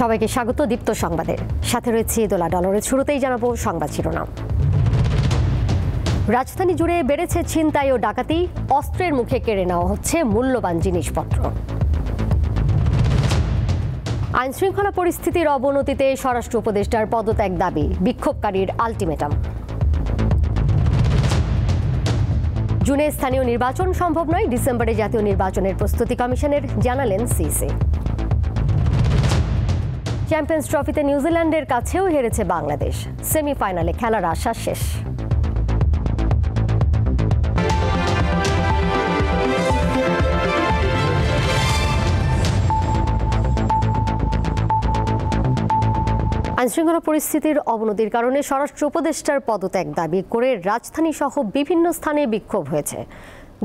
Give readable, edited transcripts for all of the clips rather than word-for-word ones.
সবাইকে স্বাগত দীপ্ত সংবাদে। সাথে রয়েছে দোলা ডলারের শুরুতেই জানাবো সংবাদ শিরোনাম। রাজধানী জুড়ে বেড়েছে ছিনতাই ও ডাকাতি, অস্ত্রের মুখে কেড়ে নেওয়া হচ্ছে মূল্যবান জিনিসপত্র। আইনশৃঙ্খলা পরিস্থিতির অবনতিতে স্বরাষ্ট্র উপদেষ্টার পদত্যাগ দাবি, বিক্ষোভকারীর আলটিমেটাম। জুনে স্থানীয় নির্বাচন সম্ভব নয়, ডিসেম্বরে জাতীয় নির্বাচনের প্রস্তুতি কমিশনের, জানালেন সিসি। চ্যাম্পিয়ন্স ট্রফিতে নিউজিল্যান্ডের কাছেও হেরেছে বাংলাদেশ, সেমিফাইনালে খেলার আশা শেষ। আইনশৃঙ্খলা পরিস্থিতির অবনতির কারণে স্বরাষ্ট্র উপদেষ্টার পদত্যাগ দাবি করে রাজধানী সহ বিভিন্ন স্থানে বিক্ষোভ হয়েছে।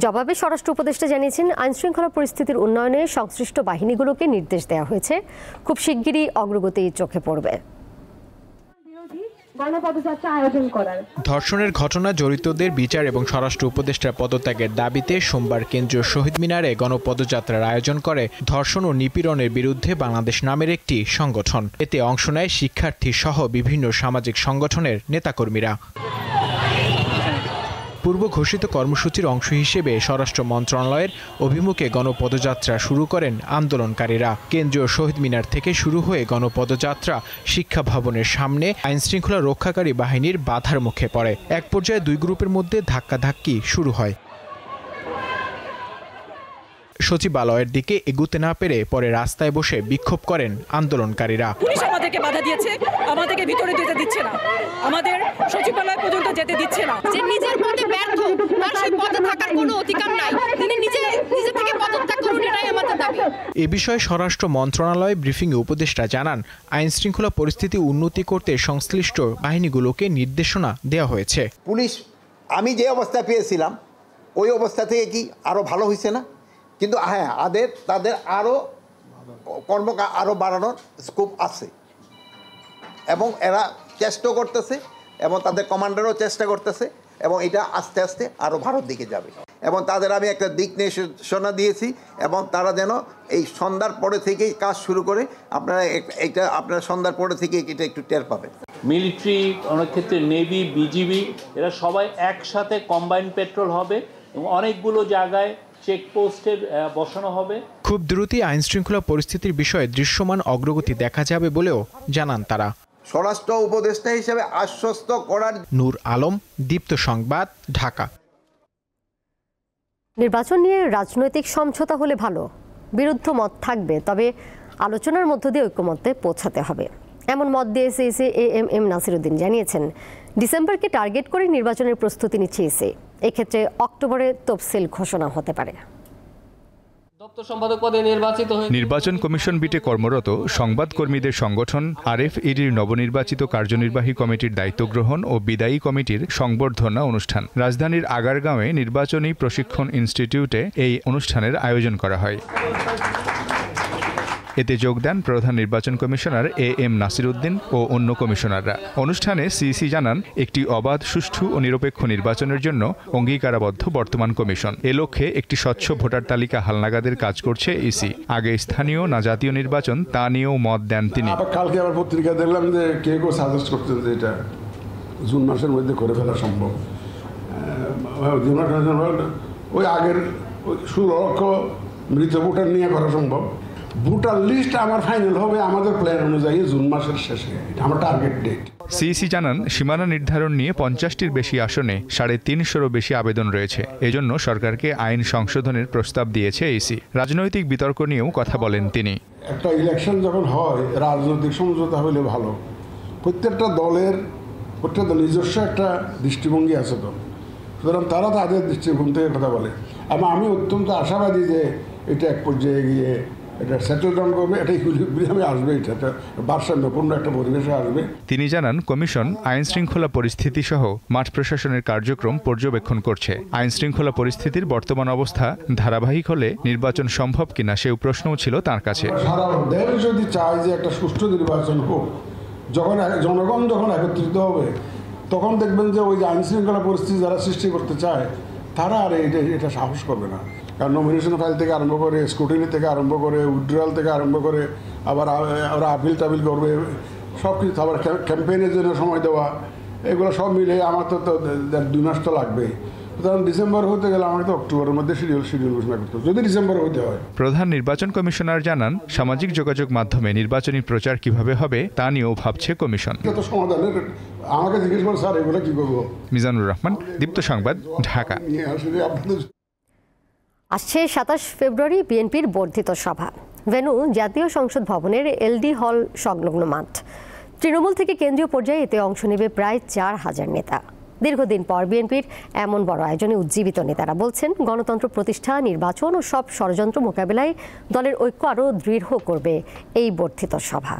জবাবে স্বরাষ্ট্র উপদেষ্টা জানিয়েছেন, আইনশৃঙ্খলা পরিস্থিতির উন্নয়নে সংশ্লিষ্ট বাহিনীগুলোকে নির্দেশ দেওয়া হয়েছে, খুব শিগগিরই অগ্রগতি চোখে পড়বে। ধর্ষণের ঘটনা জড়িতদের বিচার এবং স্বরাষ্ট্র উপদেষ্টার পদত্যাগের দাবিতে সোমবার কেন্দ্রীয় শহীদ মিনারে গণপদযাত্রার আয়োজন করে ধর্ষণ ও নিপীড়নের বিরুদ্ধে বাংলাদেশ নামের একটি সংগঠন। এতে অংশ নেয় শিক্ষার্থী সহ বিভিন্ন সামাজিক সংগঠনের নেতাকর্মীরা। পূর্ব ঘোষিত কর্মসূচির অংশ হিসেবে স্বরাষ্ট্র মন্ত্রণালয়ের অভিমুখে গণপদযাত্রা শুরু করেন আন্দোলনকারীরা। কেন্দ্রীয় শহীদ মিনার থেকে শুরু হয়ে গণপদযাত্রা শিক্ষা ভবনের সামনে আইনশৃঙ্খলা রক্ষাকারী বাহিনীর বাধার মুখে পড়ে। এক পর্যায়ে দুই গ্রুপের মধ্যে ধাক্কাধাক্কি শুরু হয়। সচিবালয়ের দিকে এগুতে না পেরে পরে রাস্তায় বসে বিক্ষোভ করেন আন্দোলনকারীরা। পুলিশ আমাদেরকে বাধা দিয়েছে, আমাদেরকে ভিতরে যেতে দিচ্ছে না, আমাদের সচিবালয় পর্যন্ত যেতে দিচ্ছে না। যে নিজের পদে ব্যর্থ, তার সেই পদে থাকার কোনো অধিকার নাই, তিনি নিজে থেকে পদত্যাগ করুন, এটাই আমাদের দাবি। এ বিষয়ে স্বরাষ্ট্র মন্ত্রণালয় ব্রিফিংয়ে উপদেষ্টা জানান, আইনশৃঙ্খলা পরিস্থিতি উন্নতি করতে সংশ্লিষ্ট বাহিনীগুলোকে নির্দেশনা দেওয়া হয়েছে। পুলিশ আমি যে অবস্থা পেয়েছিলাম ওই অবস্থা থেকে কি আরো ভালো হয়েছে না? কিন্তু হ্যাঁ, তাদের আরো বাড়ানোর স্কোপ আছে এবং এরা চেষ্টা করতেছে এবং তাদের কমান্ডারও চেষ্টা করতেছে এবং এটা আস্তে আস্তে আরো ভালোর দিকে যাবে। এবং তাদের আমি একটা দিক নির্দেশনা দিয়েছি এবং তারা যেন এই সন্ধ্যার পরে থেকেই কাজ শুরু করে, আপনারা সন্ধ্যার পরে থেকে এটা একটু টের পাবেন। মিলিটারি, অনেক ক্ষেত্রে নেভি, বিজিবি, এরা সবাই একসাথে কম্বাইন্ড পেট্রোল হবে এবং অনেকগুলো জায়গায় চেকপোস্টের বসানো হবে। খুব দ্রুতই আইনশৃঙ্খলা পরিস্থিতির বিষয়ে দৃশ্যমান অগ্রগতি দেখা যাবে বলেও জানান তারা। স্বরাষ্ট্র উপদেষ্টা হিসেবে আশ্বস্ত করার। নূর আলম, দীপ্ত সংবাদ, ঢাকা। নির্বাচন নিয়ে রাজনৈতিক সমঝোতা হলে ভালো, বিরুদ্ধ মত থাকবে, তবে আলোচনার মধ্য দিয়ে ঐক্যমত্যে পৌঁছাতে হবে, এমন মত দিয়ে ইসি এএমএম নাসিরউদ্দিন জানিয়েছেন। ডিসেম্বরকে টার্গেট করে নির্বাচনের প্রস্তুতি নিচ্ছে ইসি। এক্ষেত্রে অক্টোবরে তফসিল ঘোষণা হতে পারে। নির্বাচন কমিশন বিটে কর্মরত সংবাদকর্মীদের সংগঠন আরএফইডির নবনির্বাচিত কার্যনির্বাহী কমিটির দায়িত্ব গ্রহণ ও বিদায়ী কমিটির সংবর্ধনা অনুষ্ঠান রাজধানীর আগারগাঁওয়ে নির্বাচনী প্রশিক্ষণ ইনস্টিটিউটে এই অনুষ্ঠানের আয়োজন করা হয়। এতে যোগ দেন প্রধান নির্বাচন কমিশনার এএম নাসিরউদ্দিন ও অন্য কমিশনাররা। অনুষ্ঠানে সিইসি জানান, একটি অবাধ, সুষ্ঠু ও নিরপেক্ষ নির্বাচনের জন্য অঙ্গীকারাবদ্ধ বর্তমান কমিশন। এ লক্ষ্যে একটি স্বচ্ছ ভোটার তালিকা হালনাগাদের কাজ করছে ইসি। আগে স্থানীয় না জাতীয় নির্বাচন, তা নিয়েও মত দেন তিনি। কালকে আবার পত্রিকা দেখলাম যে কেউ সাজেস্ট করতেন যে এটা জুন মাসের মধ্যে করে ফেলা সম্ভব। ওই আগের 16 লক্ষ মৃত ভোটার নিয়ে করা সম্ভব। ভোটার লিস্ট আমার ফাইনাল হবে আমাদের প্ল্যান অনুযায়ী জুন মাসের শেষে, এটা আমার টার্গেট ডেট। সিইসি জানান, সীমানা নির্ধারণ নিয়ে 50টির বেশি আসনে 350-এরও বেশি আবেদন রয়েছে। এজন্য সরকারকে আইন সংশোধনের প্রস্তাব দিয়েছে ইসি। রাজনৈতিক বিতর্ক নিয়েও কথা বলেন তিনি। একটা ইলেকশন যখন হয়, রাজনৈতিক সমঝোতা হলে ভালো। প্রত্যেকটা দলের নিজস্ব একটা দৃষ্টিভঙ্গি আছে, তো সুতরাং তারা তাদের দৃষ্টিভঙ্গি থেকে কথা বলে। এবং আমি অত্যন্ত আশাবাদী যে এটা এক পর্যায়ে গিয়ে এটা সেটেল ডাউন করবে, এটা ইকুইলিব্রিয়ামে আসবে, এটা ভারসাম্যপূর্ণ একটা পরিবেশে আসবে। তিনি জানান, কমিশন আইন শৃঙ্খলা পরিস্থিতি সহ মাঠ প্রশাসনের কার্যক্রম পর্যবেক্ষণ করছে। আইন শৃঙ্খলা পরিস্থিতির বর্তমান অবস্থা ধারাবাহিক হলে নির্বাচন সম্ভব কিনা সেও প্রশ্নও ছিল তার কাছে। সারা দেশ যদি চায় যে একটা সুষ্ঠু নির্বাচন হোক, জনগণ যখন একত্রিত হবে, তখন দেখবেন যে ওই যে আইন শৃঙ্খলা পরিস্থিতি যারা সৃষ্টি করতে চায় তারা আর এটা সাহস করবে না। কারণ নমিনেশন ফাইল থেকে আরম্ভ করে, স্ক্রুটিনি থেকে আরম্ভ করে, উইথড্রয়াল থেকে আরম্ভ করে, আবার ওরা আপিল টাপিল করবে, সব কিছু, আবার ক্যাম্পেইনের জন্য সময় দেওয়া, এগুলো সব মিলে আমার তো 2 মাস তো লাগবেই। সুতরাং ডিসেম্বর হতে গেলে আমাকে তো অক্টোবরের মধ্যে শিডিউল ঘোষণা করতে হবে, যদি ডিসেম্বর হতে হয়। প্রধান নির্বাচন কমিশনার জানান, সামাজিক যোগাযোগ মাধ্যমে নির্বাচনী প্রচার কিভাবে হবে তা নিয়েও ভাবছে কমিশন। তো সমাধানের আমাকে জিজ্ঞেস করে, স্যার এগুলো কি করবো? মিজানুর রহমান, দীপ্ত সংবাদ, ঢাকা। আসছে 27 ফেব্রুয়ারি বিএনপির বর্ধিত সভা। ভেন্যু জাতীয় সংসদ ভবনের এলডি হল সংলগ্ন মাঠ। তৃণমূল থেকে কেন্দ্রীয় পর্যায়ে এতে অংশ নেবে প্রায় 4000 নেতা। দীর্ঘদিন পর বিএনপির এমন বড় আয়োজনে উজ্জীবিত নেতারা বলছেন, গণতন্ত্র প্রতিষ্ঠা, নির্বাচন ও সব ষড়যন্ত্র মোকাবেলায় দলের ঐক্য আরও দৃঢ় করবে এই বর্ধিত সভা।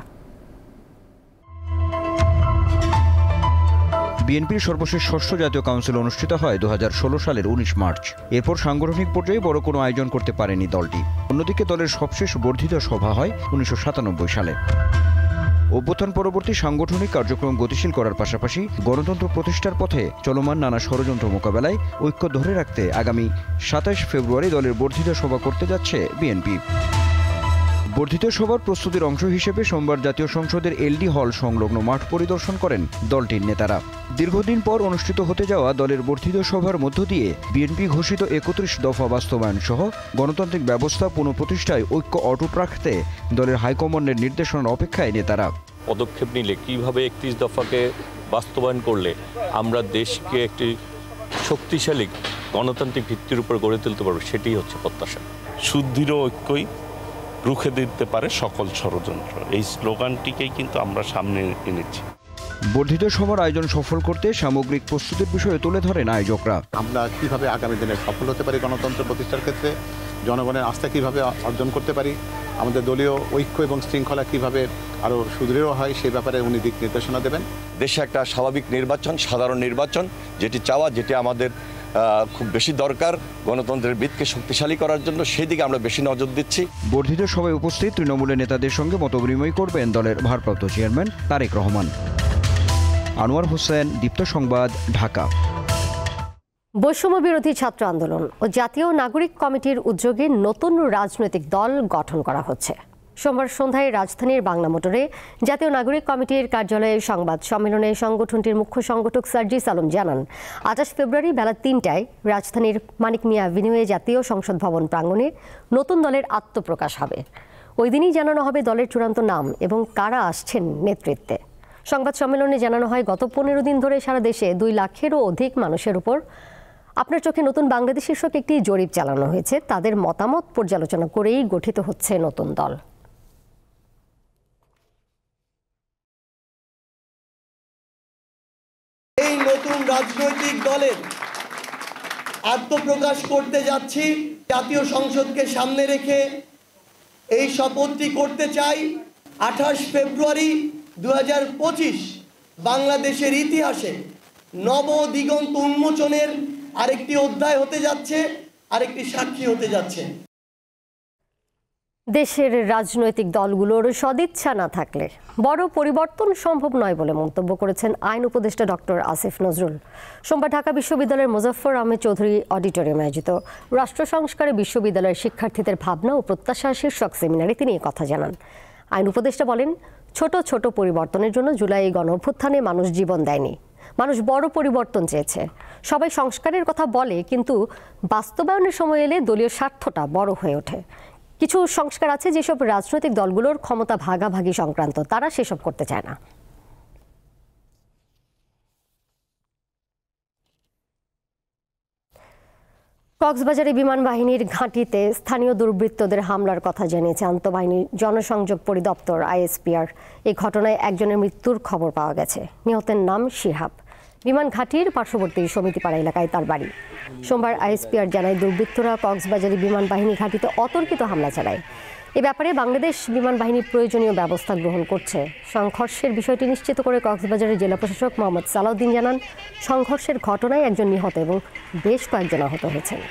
বিএনপির সর্বশেষ ষষ্ঠ জাতীয় কাউন্সিল অনুষ্ঠিত হয় 2016 সালের 19 মার্চ। এরপর সাংগঠনিক পর্যায়ে বড় কোনো আয়োজন করতে পারেনি দলটি। অন্যদিকে দলের সবশেষ বর্ধিত সভা হয় 1997 সালে। অভ্যুত্থান পরবর্তী সাংগঠনিক কার্যক্রম গতিশীল করার পাশাপাশি গণতন্ত্র প্রতিষ্ঠার পথে চলমান নানা ষড়যন্ত্র মোকাবেলায় ঐক্য ধরে রাখতে আগামী 27 ফেব্রুয়ারি দলের বর্ধিত সভা করতে যাচ্ছে বিএনপি। বর্ধিত সভার প্রস্তুতির অংশ হিসেবে সোমবার জাতীয় সংসদের এলডি হল সংলগ্ন মাঠ পরিদর্শন করেন দলটির নেতারা। দীর্ঘদিন পর অনুষ্ঠিত হতে যাওয়া দলের বর্ধিত সভার মধ্য দিয়ে বিএনপি ঘোষিত 31 দফা বাস্তবায়ন সহ গণতান্ত্রিক ব্যবস্থা পুনঃপ্রতিষ্ঠায় ঐক্য অটুট রাখতে দলের হাইকমান্ডের নির্দেশনার অপেক্ষায় নেতারা। পদক্ষেপ নিলে কিভাবে 31 দফাকে বাস্তবায়ন করলে আমরা দেশকে একটি শক্তিশালী গণতান্ত্রিক ভিত্তির উপর গড়ে তুলতে পারবো, সেটি হচ্ছে প্রত্যাশা। সুদৃঢ় ঐক্যই রুখে দিতে পারে সকল ষড়যন্ত্র, এই স্লোগানটিকেই কিন্তু আমরা সামনে এনেছি। বর্ধিত সভার আয়োজন সফল করতে সামগ্রিক প্রস্তুতির বিষয়ে তুলে ধরেন আয়োজকরা। আমরা কিভাবে আগামী দিনে সফল হতে পারি গণতন্ত্র প্রতিষ্ঠার ক্ষেত্রে, জনগণের আস্থা কিভাবে অর্জন করতে পারি, আমাদের দলীয় ঐক্য এবং শৃঙ্খলা কিভাবে আরও সুদৃঢ় হয়, সেই ব্যাপারে উনি দিক নির্দেশনা দেবেন। দেশে একটা স্বাভাবিক নির্বাচন, সাধারণ নির্বাচন যেটি চাওয়া, যেটি আমাদের খুব বেশি দরকার গণতন্ত্রের ভিতকে শক্তিশালী করার জন্য, সেই দিকে আমরা বেশি নজর দিচ্ছি। বর্ধিত সভায় উপস্থিত তৃণমূলের নেতাদের সঙ্গে মতবিনিময় করবেন দলের ভারপ্রাপ্ত চেয়ারম্যান তারেক রহমান। আনোয়ার হোসেন, দীপ্ত সংবাদ, ঢাকা। বৈষম্য বিরোধী ছাত্র আন্দোলন ও জাতীয় নাগরিক কমিটির উদ্যোগে নতুন রাজনৈতিক দল গঠন করা হচ্ছে। সোমবার সন্ধ্যায় রাজধানীর বাংলা মোটরে জাতীয় নাগরিক কমিটির কার্যালয়ে সংবাদ সম্মেলনে সংগঠনটির মুখ্য সংগঠক সার্জিস আলম জানান, 28 ফেব্রুয়ারি বেলা 3টায় রাজধানীর মানিক মিয়া অ্যাভিনিউয়ে জাতীয় সংসদ ভবন প্রাঙ্গণে নতুন দলের আত্মপ্রকাশ হবে। ওই দিনই জানানো হবে দলের চূড়ান্ত নাম এবং কারা আসছেন নেতৃত্বে। সংবাদ সম্মেলনে জানানো হয়, গত 15 দিন ধরে সারা দেশে 2 লাখেরও অধিক মানুষের উপর আপনার চোখে নতুন বাংলাদেশ শীর্ষক একটি জরিপ চালানো হয়েছে। তাদের মতামত পর্যালোচনা করেই গঠিত হচ্ছে নতুন দল। এই নতুন রাজনৈতিক দলের আত্মপ্রকাশ করতে যাচ্ছি। জাতীয় সংসদকে সামনে রেখে এই শপথটি করতে চাই। 28 ফেব্রুয়ারি 2025 বাংলাদেশের ইতিহাসে নব দিগন্ত উন্মোচনের আরেকটি অধ্যায় হতে যাচ্ছে, আরেকটি সাক্ষী হতে যাচ্ছে। দেশের রাজনৈতিক দলগুলোর সদিচ্ছা না থাকলে বড় পরিবর্তন সম্ভব নয় বলে মন্তব্য করেছেন আইন উপদেষ্টা ডক্টর আসিফ নজরুল। সোমবার ঢাকা বিশ্ববিদ্যালয়ের মোজাফফর আহমেদ চৌধুরী অডিটোরিয়ামে আয়োজিত রাষ্ট্র সংস্কারে বিশ্ববিদ্যালয়ের শিক্ষার্থীদের ভাবনা ও প্রত্যাশা শীর্ষক সেমিনারে তিনি এই কথা জানান। আইন উপদেষ্টা বলেন, ছোট ছোট পরিবর্তনের জন্য জুলাই গণ অভ্যুত্থানে মানুষ জীবন দেয়নি, মানুষ বড় পরিবর্তন চেয়েছে। সবাই সংস্কারের কথা বলে, কিন্তু বাস্তবায়নের সময় এলে দলীয় স্বার্থটা বড় হয়ে ওঠে। কিছু সংস্কার আছে যেসব রাজনৈতিক দলগুলোর ক্ষমতা ভাগাভাগি সংক্রান্ত, তারা সেসব করতে চায় না। কক্সবাজারে বিমান বাহিনীর ঘাঁটিতে স্থানীয় দুর্বৃত্তদের হামলার কথা জানিয়েছে আন্তঃবাহিনীর জনসংযোগ পরিদপ্তর আইএসপিআর। এই ঘটনায় একজনের মৃত্যুর খবর পাওয়া গেছে। নিহতের নাম শিহাব। বিমান ঘাঁটির পার্শ্ববর্তী সমিতিপাড়া এলাকায় তার বাড়ি। সোমবার আইএসপিআর জানায়, দুর্বৃত্তরা কক্সবাজারে বিমান বাহিনী ঘাঁটিতে অতর্কিত হামলা চালায়। এ ব্যাপারে বাংলাদেশ বিমান বাহিনী প্রয়োজনীয় ব্যবস্থা গ্রহণ করছে। সংঘর্ষের বিষয়টি নিশ্চিত করে কক্সবাজারের জেলা প্রশাসক মোহাম্মদ সালাউদ্দিন জানান, সংঘর্ষের ঘটনায় একজন নিহত এবং বেশ কয়েকজন আহত হয়েছেন।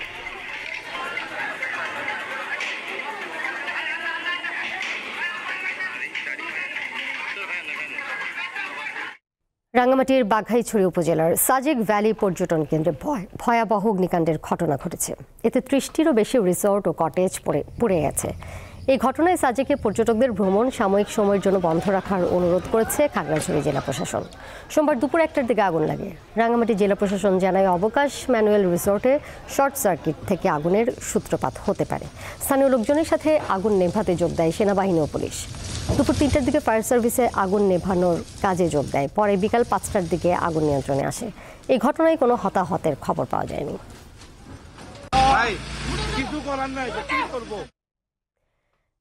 রাঙ্গামাটির বাঘাইছড়ি উপজেলার সাজেক ভ্যালি পর্যটন কেন্দ্রে ভয়াবহ অগ্নিকাণ্ডের ঘটনা ঘটেছে। এতে ৩০টিরও বেশি রিসোর্ট ও কটেজ পুড়ে গেছে। এই ঘটনায় সাজেকে পর্যটকদের ভ্রমণ সাময়িক সময়ের জন্য বন্ধ রাখার অনুরোধ করেছে খাগড়াছড়ি জেলা প্রশাসন। সোমবার দুপুর ১টার দিকে আগুন লাগে। রাঙ্গামাটি জেলা প্রশাসন জানায় অবকাশ ম্যানুয়াল রিসোর্টে শর্ট সার্কিট থেকে আগুনের সূত্রপাত হতে পারে। স্থানীয় লোকজনের সাথে আগুন নেভাতে যোগ দেয় সেনাবাহিনী ও পুলিশ। দুপুর ৩টার দিকে ফায়ার সার্ভিসে আগুন নেভানোর কাজে যোগ দেয়। পরে বিকাল ৫টার দিকে আগুন নিয়ন্ত্রণে আসে। এই ঘটনায় কোনো হতাহতের খবর পাওয়া যায়নি।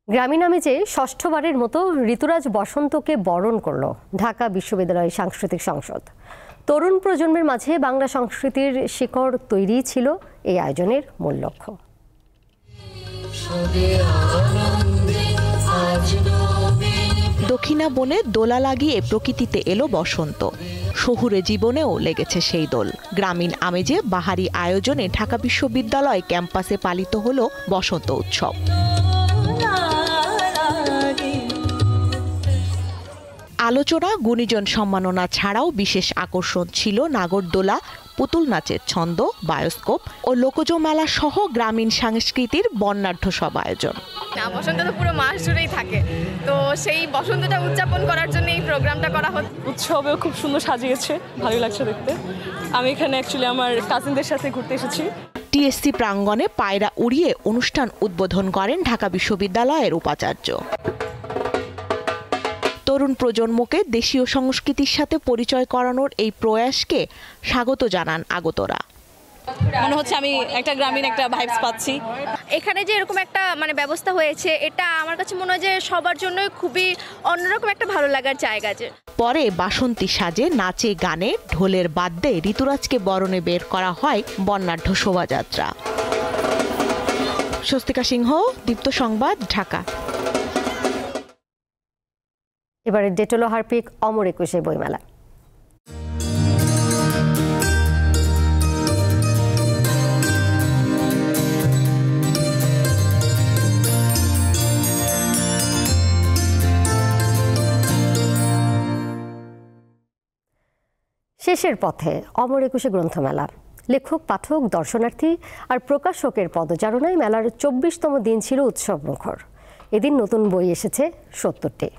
গ্রামীণ আমেজে ষষ্ঠবারের মতো ঋতুরাজ বসন্তকে বরণ করল ঢাকা বিশ্ববিদ্যালয় সাংস্কৃতিক সংসদ। তরুণ প্রজন্মের মাঝে বাংলা সংস্কৃতির শিকড় তৈরি ছিল এই আয়োজনের মূল লক্ষ্য। দক্ষিণা বনে দোলা লাগিয়ে প্রকৃতিতে এলো বসন্ত। শহুরে জীবনেও লেগেছে সেই দোল। গ্রামীণ আমেজে বাহারি আয়োজনে ঢাকা বিশ্ববিদ্যালয় ক্যাম্পাসে পালিত হলো বসন্ত উৎসব। আলোচনা, গুণীজন সম্মাননা ছাড়াও বিশেষ আকর্ষণ ছিল নাগরদোলা, পুতুল নাচের ছন্দ, বায়োস্কোপ ও লোকজ মেলা সহ গ্রামীণ সংস্কৃতির বর্ণাঢ্য সব আয়োজন। বসন্ত তো পুরো মাস জুড়েই থাকে, তো সেই বসন্তটা উদযাপন করার জন্য এই প্রোগ্রামটা করা হচ্ছে। উৎসবেও খুব সুন্দর সাজিয়েছে, ভালোই লাগছে দেখতে। আমি এখানে অ্যাকচুয়ালি আমার কাজিনদের সাথে ঘুরতে এসেছি। টিএসসি প্রাঙ্গণে পায়রা উড়িয়ে অনুষ্ঠান উদ্বোধন করেন ঢাকা বিশ্ববিদ্যালয়ের উপাচার্য। তরুণ প্রজন্মকে দেশীয় সংস্কৃতির সাথে পরিচয় করানোর এই প্রয়াসকে স্বাগত জানান আগতরা। মনে হচ্ছে আমি একটা গ্রামীণ একটা ভাইবস পাচ্ছি। এখানে যে এরকম একটা ব্যবস্থা হয়েছে, এটা আমার কাছে মনে হয় যে সবার জন্য খুবই অন্যরকম একটা ভালো লাগার জায়গা। যে পরে বাসন্তী সাজে নাচে গানে ঢোলের বাদ্যে ঋতুরাজকে বরণে বের করা হয় বর্ণাঢ্য শোভাযাত্রা। স্বস্তিকা সিংহ, দীপ্ত সংবাদ, ঢাকা। এবারে ডেটলো হারপিক অমর একুশে বইমেলা। শেষের পথে অমর একুশে গ্রন্থমেলা। লেখক, পাঠক, দর্শনার্থী আর প্রকাশকের পদচারণায় মেলার ২৪তম দিন ছিল উৎসব মুখর। এদিন নতুন বই এসেছে ৭০টি।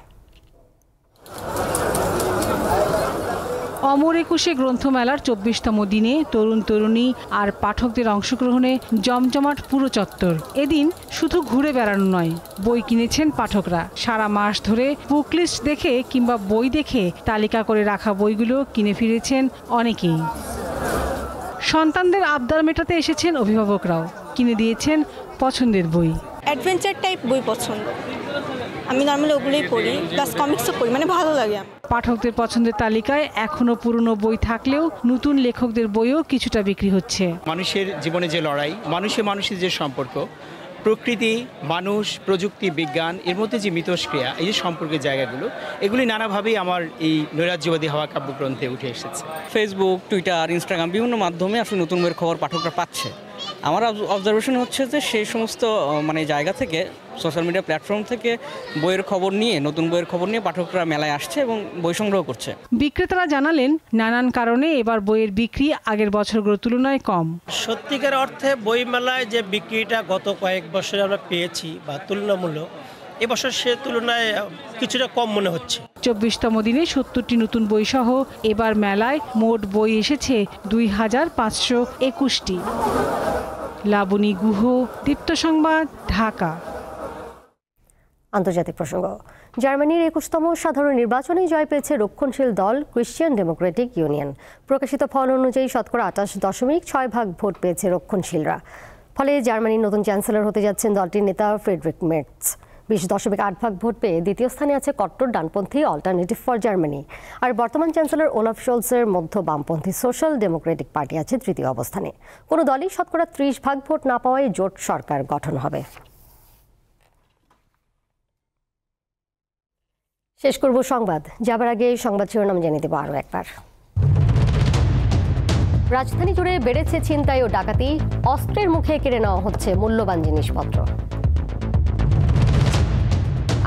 অমর একুশে গ্রন্থমেলার ২৪তম দিনে তরুণ তরুণী আর পাঠকদের অংশগ্রহণে জমজমাট পুরো চত্বর। এদিন শুধু ঘুরে বেড়ানো নয়, বই কিনেছেন পাঠকরা। সারা মাস ধরে বুক লিস্ট দেখে কিংবা বই দেখে তালিকা করে রাখা বইগুলো কিনে ফিরেছেন অনেকেই। সন্তানদের আবদার মেটাতে এসেছেন অভিভাবকরাও, কিনে দিয়েছেন পছন্দের বই। অ্যাডভেঞ্চার টাইপ বই পছন্দ, আমি নর্মালি ওগুলোই পড়ি, প্লাস কমিক্সও পড়ি, ভালো লাগে। পাঠকদের পছন্দের তালিকায় এখনো পুরনো বই থাকলেও নতুন লেখকদের বইও কিছুটা বিক্রি হচ্ছে। মানুষের জীবনে যে লড়াই, মানুষের যে সম্পর্ক, প্রকৃতি, মানুষ, প্রযুক্তি, বিজ্ঞান, এর মধ্যে যে মিথস্ক্রিয়া, এই যে সম্পর্কের জায়গাগুলো, এগুলি নানাভাবেই আমার এই নৈরাজ্যবাদী হওয়া কাব্যগ্রন্থে উঠে এসেছে। ফেসবুক, টুইটার, ইনস্টাগ্রাম বিভিন্ন মাধ্যমে আসলে নতুন বইয়ের খবর পাঠকরা পাচ্ছে। আমার অবজারভেশন হচ্ছে যে সেই সমস্ত জায়গা থেকে, সোশ্যাল মিডিয়া প্ল্যাটফর্ম থেকে বইয়ের খবর নিয়ে, নতুন বইয়ের খবর নিয়ে পাঠকরা মেলায় আসছে এবং বই সংগ্রহ করছে। বিক্রেতারা জানালেন নানান কারণে এবার বইয়ের বিক্রি আগের বছরগুলোর তুলনায় কম। সত্যিকার অর্থে বই মেলায় যে বিক্রিটা গত কয়েক বছরে আমরা পেয়েছি বা তুলনামূলক, এবছর সে তুলনায় কিছুটা কম মনে হচ্ছে। ২৪তম দিনে ৭০টি নতুন বই সহ এবার মেলায় মোট বই এসেছে ২,৫২১টি। লাবণী গুহ, দীপ্ত সংবাদ, ঢাকা। আন্তর্জাতিক প্রসঙ্গ। জার্মানির ২১তম সাধারণ নির্বাচনে জয় পেয়েছে রক্ষণশীল দল ক্রিশ্চিয়ান ডেমোক্রেটিক ইউনিয়ন। প্রকাশিত ফল অনুযায়ী শতকরা ২৮.৬% ভোট পেয়েছে রক্ষণশীলরা। ফলে জার্মানির নতুন চ্যান্সেলর হতে যাচ্ছেন দলটির নেতা ফ্রেডরিক মের্জ। ২০.৮% ভোট পেয়ে দ্বিতীয় স্থানে আছে কট্টর ডানপন্থী অল্টারনেটিভ ফর জার্মানি। আর বর্তমান চ্যান্সেলর ওলাফ শোলসের মধ্য বামপন্থী সোশ্যাল ডেমোক্রেটিক পার্টি আছে তৃতীয় অবস্থানে। কোনো দলই শতকরা ৩০% ভোট না পাওয়ায় জোট সরকার গঠন হবে। শেষ করব সংবাদ, যাবার আগে সংবাদ শিরোনাম জেনে দেব আরও একবার। রাজধানী জুড়ে বেড়েছে ছিনতাই ও ডাকাতি, অস্ত্রের মুখে কেড়ে নেওয়া হচ্ছে মূল্যবান জিনিসপত্র।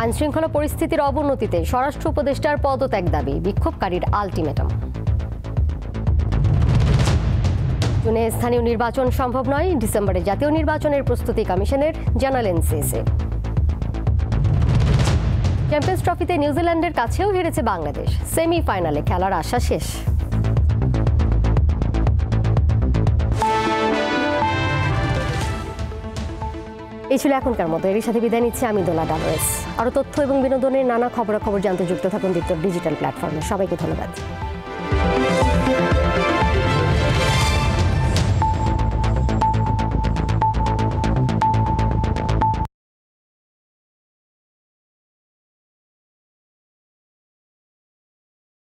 আইনশৃঙ্খলা পরিস্থিতির অবনতিতে স্বরাষ্ট্র উপদেষ্টার পদত্যাগ দাবি, বিক্ষোভকারীর আলটিমেটাম। জুনে স্থানীয় নির্বাচন সম্ভব নয়, ডিসেম্বরে জাতীয় নির্বাচনের প্রস্তুতি কমিশনের, জানালেন সিসি। চ্যাম্পিয়ন্স ট্রফিতে নিউজিল্যান্ডের কাছেও হেরেছে বাংলাদেশ, সেমিফাইনালে খেলার আশা শেষ। এই ছিল এখনকার মতো, এর সাথে বিদায় নিচ্ছে আমি দোলা ডালোয়েস। আরও তথ্য এবং বিনোদনের নানা খবরাখবর জানতে যুক্ত থাকুন দীপ্ত ডিজিটাল প্ল্যাটফর্মে। সবাইকে ধন্যবাদ।